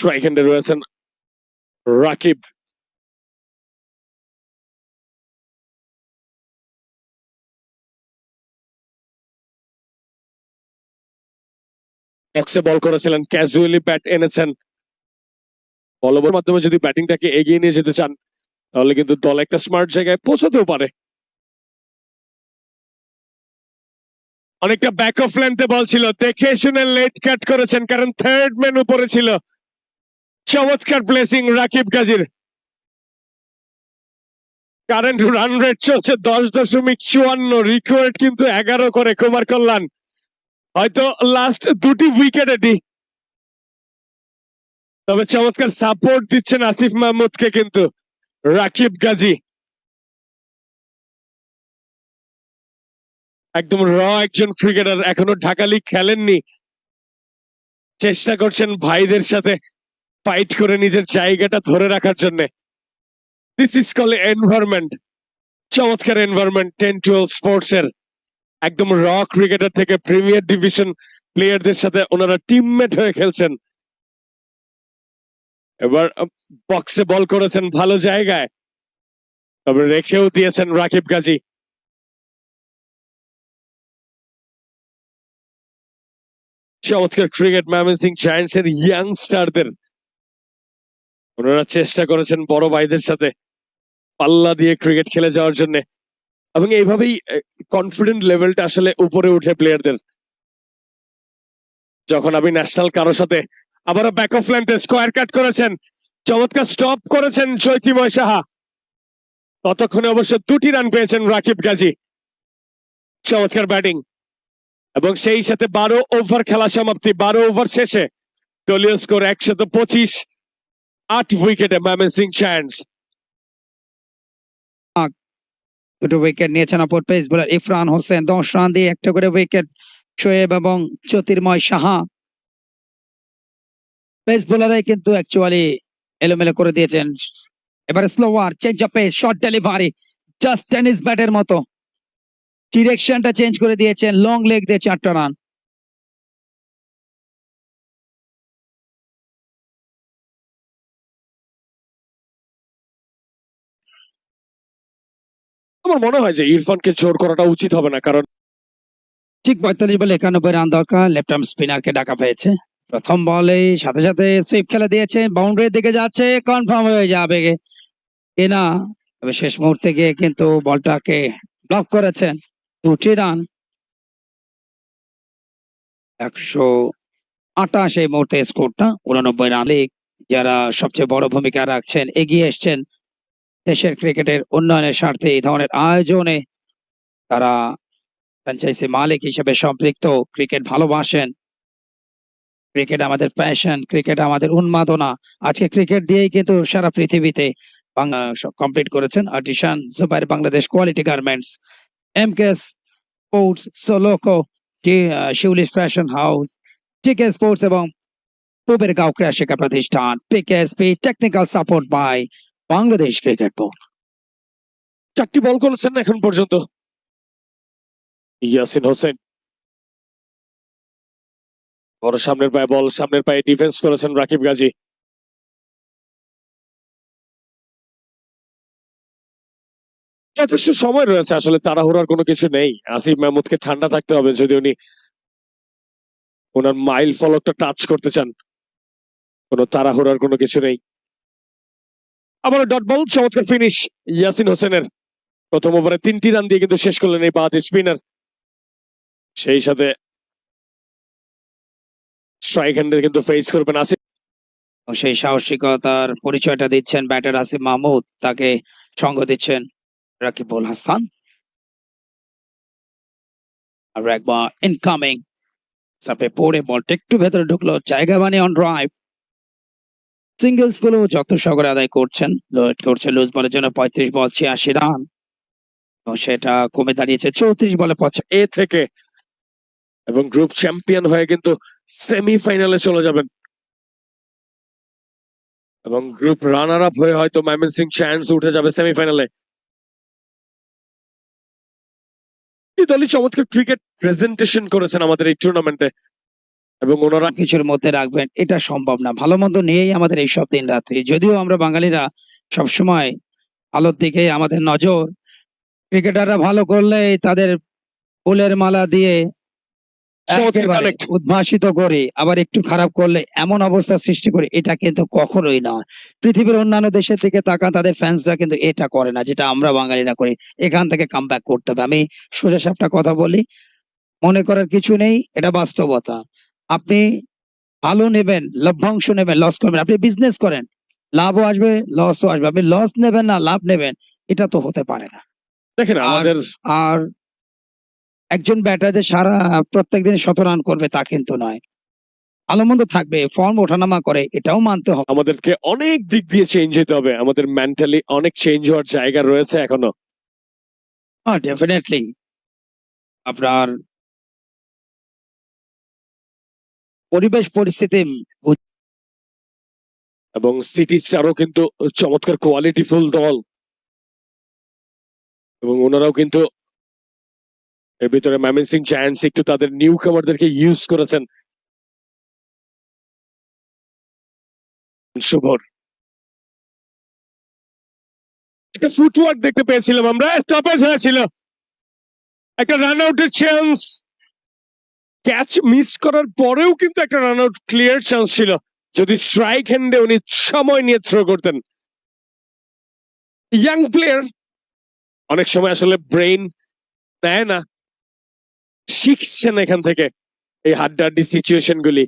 Strike হ্যান্ডে রয়েছেন রাকিব। বক্সে বল করেছিলেন, ক্যাজুয়ালি ব্যাট এনেছেন। বলবের মাধ্যমে যদি ব্যাটিংটাকে এগিয়ে নিয়ে যেতে চান তাহলে কিন্তু দল একটা স্মার্ট জায়গায় পৌঁছাতেও পারে। অনেকটা ব্যাক অফ লেন্থে বল ছিল, দেখে শুনে লেট কাট করেছেন কারণ থার্ড ম্যান উপরে ছিল। চমৎকার প্লেসিং রাকিব গাজীর। কারেন্ট রান রেট চলছে 10.54, রিকোয়ার্ড কিন্তু 11 করে কুমার কল্যাণ। হয়তো লাস্ট দুটি উইকেটে, তবে চমৎকার সাপোর্ট দিচ্ছেন আসিফ মাহমুদকে কিন্তু রাকিব গাজী। একদম একজন ক্রিকেটার, এখনো ঢাকা লিগ খেলেননি, চেষ্টা করছেন ভাইদের সাথে ফাইট করে নিজের জায়গাটা ধরে রাখার জন্য। দিস ইজ কল এনভায়রনমেন্ট, চমৎকার এনভায়রনমেন্ট 10-12 স্পোর্টস এর। একদম ক্রিকেটার থেকে প্রিমিয়ার ডিভিশন প্লেয়ারদের সাথে ওনারা টিমমেট হয়ে খেলছেন। এবার বক্সে বল করেছেন ভালো জায়গায়, তবে রেখেও দিয়েছেন রাকিব গাজী। চমৎকার ক্রিকেট ময়মনসিংহ জায়ান্টস এর ইয়াংস্টারদের, ওনারা চেষ্টা করেছেন বড় ভাইদের সাথে পাল্লা দিয়ে ক্রিকেট খেলে যাওয়ার জন্য, এবং এইভাবেই কনফিডেন্ট লেভেলটা আসলে উপরে উঠে প্লেয়ারদের। যখন আমি ন্যাশনাল কারোর সাথে আবারও ব্যাক অফ লেন্থে স্কোয়ার কাট করেছেন, চমৎকার স্টপ করেছেন চৈতিময় সাহা। ততক্ষণে অবশ্য 2টি রান পেয়েছেন রাকিব গাজী। চমৎকার ব্যাটিং, এবং সেই সাথে 12 ওভার খেলা সমাপ্তি। 12 ওভার শেষে দলীয় স্কোর 125, 8 উইকেটে ময়মনসিংহ জায়ান্টস। দুটো উইকেট নিয়েছেন অপর pace bowler Irfan Hossain, 10 run দিয়ে একটা করে উইকেট শোয়েব এবং জ্যোতির্ময় সাহা। পেস বোলারাই কিন্তু অ্যাকচুয়ালি এলোমেলো করে দিয়েছেন। এবারে slower change of pace, short delivery, just tennis ব্যাটের মতো ডিরেকশনটা চেঞ্জ করে দিয়েছেন, লং লেগ দিয়ে 4টা রান। আমার মনে হয় যে ইরফানকে জোর করাটা উচিত হবে না, কারণ ঠিক 45 বলে 91 রান দরকার। লেফট আর্ম স্পিনারকে ডাকা পেয়েছে। প্রথম বলে সাথে সাথে সুইপ খেলে দিয়েছে, বাউন্ডারির দিকে যাচ্ছে, কনফার্ম হয়ে যাবে কিনা। তবে শেষ মুহূর্তে গিয়ে কিন্তু বলটাকে ব্লক করেছেন। 2টি রান, 128 এই মুহূর্তে স্কোরটা। 89 রান। লিগ যারা সবচেয়ে বড় ভূমিকা রাখছেন, এগিয়ে এসছেন দেশের ক্রিকেটের উন্নয়নের স্বার্থে এই ধরনের আয়োজনে, তারা ফ্র্যাঞ্চাইজি মালিক হিসেবে সম্পৃক্ত, ক্রিকেট ভালোবাসেন। ক্রিকেট আমাদের প্যাশন, ক্রিকেট আমাদের উন্মাদনা। আজকে ক্রিকেট দিয়েই কিন্তু সারা পৃথিবীতে কমপ্লিট করেছেন artisan Zubair Bangladesh quality garments, MKS sports, সোলোকো, শিউলিশ ফ্যাশন হাউস, টিকে স্পোর্টস এবং পূবের গাঁও ক্রীড়া শিক্ষা প্রতিষ্ঠান, PKSP, technical support by Bangladesh cricket board. 4টি বল করেছেন এখন পর্যন্ত ইয়াসিন হোসেন। বড় সামনের পায়ে বল, সামনের পায়ে ডিফেন্স করেছেন রাকিব গাজী। যথেষ্ট সময় রয়েছে, আসলে তাড়াহুড়ার কোনো কিছু নেই। আসিফ মাহমুদকে ঠান্ডা থাকতে হবে যদি উনি ওনার মাইল ফলকটা টাচ করতে চান। কোনো তাড়াহুড়ার কোনো কিছু নেই। আবার ডট বল, চমৎকার ফিনিশ ইয়াসিন হোসেনের। প্রথম ওভারে 3টি রান দিয়ে কিন্তু শেষ করলেন এই বাহাতি স্পিনার। সেই সাথে স্ট্রাইক হ্যান্ডে কিন্তু ফেস করবেন আসিফ। সেই সাহসিকতার পরিচয়টা দিচ্ছেন ব্যাটার আসিফ মাহমুদ, তাকে সঙ্গ দিচ্ছেন রাকিবুল হাসান। আর একবার ইনকামিং সাপে পড়ে বলটা একটু ভেতরে ঢুকলো, জায়গা বানিয়ে অন ড্রাইভ। সিঙ্গেলস গুলো যত সাগরে আদায় করছেন, লুজ বলের জন্য 35 বল 86 রান, এবং সেটা কমে দাঁড়িয়েছে 34 বলে 50 এ থেকে, এবং গ্রুপ চ্যাম্পিয়ন হয়ে কিন্তু সেমিফাইনালে চলে যাবেন, এবং গ্রুপ রানার আপ হয়ে হয়তো ময়মনসিংহ জায়ান্টস উঠে যাবে সেমিফাইনালে। দলই চমৎকার ক্রিকেট প্রেজেন্টেশন করেছেন আমাদের এই টুর্নামেন্টে, এবং ওনারা কিছুর মধ্যে রাখবেন এটা সম্ভব না। ভালো মন্দ নিয়েই আমাদের এইসব দিন রাত্রি। যদিও আমরা বাঙালিরা সবসময় ভালোর দিকে আমাদের নজর। ক্রিকেটাররা ভালো করলেই তাদের ফুলের মালা দিয়ে চমৎকার একেবারে কানেক্ট। উদ্ভাসিত করি, আবার একটু খারাপ করলে এমন অবস্থা সৃষ্টি করি, এটা কিন্তু কখনোই নয়। পৃথিবীর অন্যান্য দেশের দিকে তাকান, তাদের ফ্যান্সরা কিন্তু এটা করে না, যেটা আমরা বাঙালিরা করি। এখান থেকে কামব্যাক করতে হবে। আমি সোজাসাপটা কথা বলি, মনে করার কিছু নেই, এটা বাস্তবতা। আপনি ভালো নেবেন, লভ্যাংশ নেবেন, লস করবেন। আপনি বিজনেস করেন, লাভও আসবে, লসও আসবে। আপনি লস নেবেন না লাভ নেবেন, এটা তো হতে পারে না। দেখেন আর আমাদের আর একজন ব্যাটার যে সারা প্রত্যেকদিন ১০০ রান করবে তা কিন্তু নয়। ভালো মন্দ থাকবে, ফর্ম ওঠানামা করে, এটাও মানতে হবে। আমাদেরকে অনেক দিক দিয়ে চেঞ্জ হতে হবে, আমাদের মেন্টালি অনেক চেঞ্জ হওয়ার জায়গা রয়েছে এখনো। ডেফিনেটলি আপনার পরিবেশ পরিস্থিতি এবং সিটি স্টারও কিন্তু চমৎকার কোয়ালিটিফুল দল, এবং ওনারাও কিন্তু এর ভিতরে ময়মনসিং জায়ান্টস একটু তাদের নিউ কামারদেরকে ইউজ করেছেন। শুভর একটা ফুটওয়ার্ক দেখতে পেয়েছিলাম আমরা, স্টপেজ হয়েছিল, একটা রান আউটের চান্স, ক্যাচ মিস করার পরেও কিন্তু একটা রান আউট ক্লিয়ার চান্স ছিল যদি স্ট্রাইক হ্যান্ডে উনি সময় নিয়ে থ্রো করতেন। ইয়াং প্লেয়ার, অনেক সময় আসলে ব্রেইন দেয় না, শিখছেন এখান থেকে এই হাড্ডাহাড্ডি সিচুয়েশন গুলি।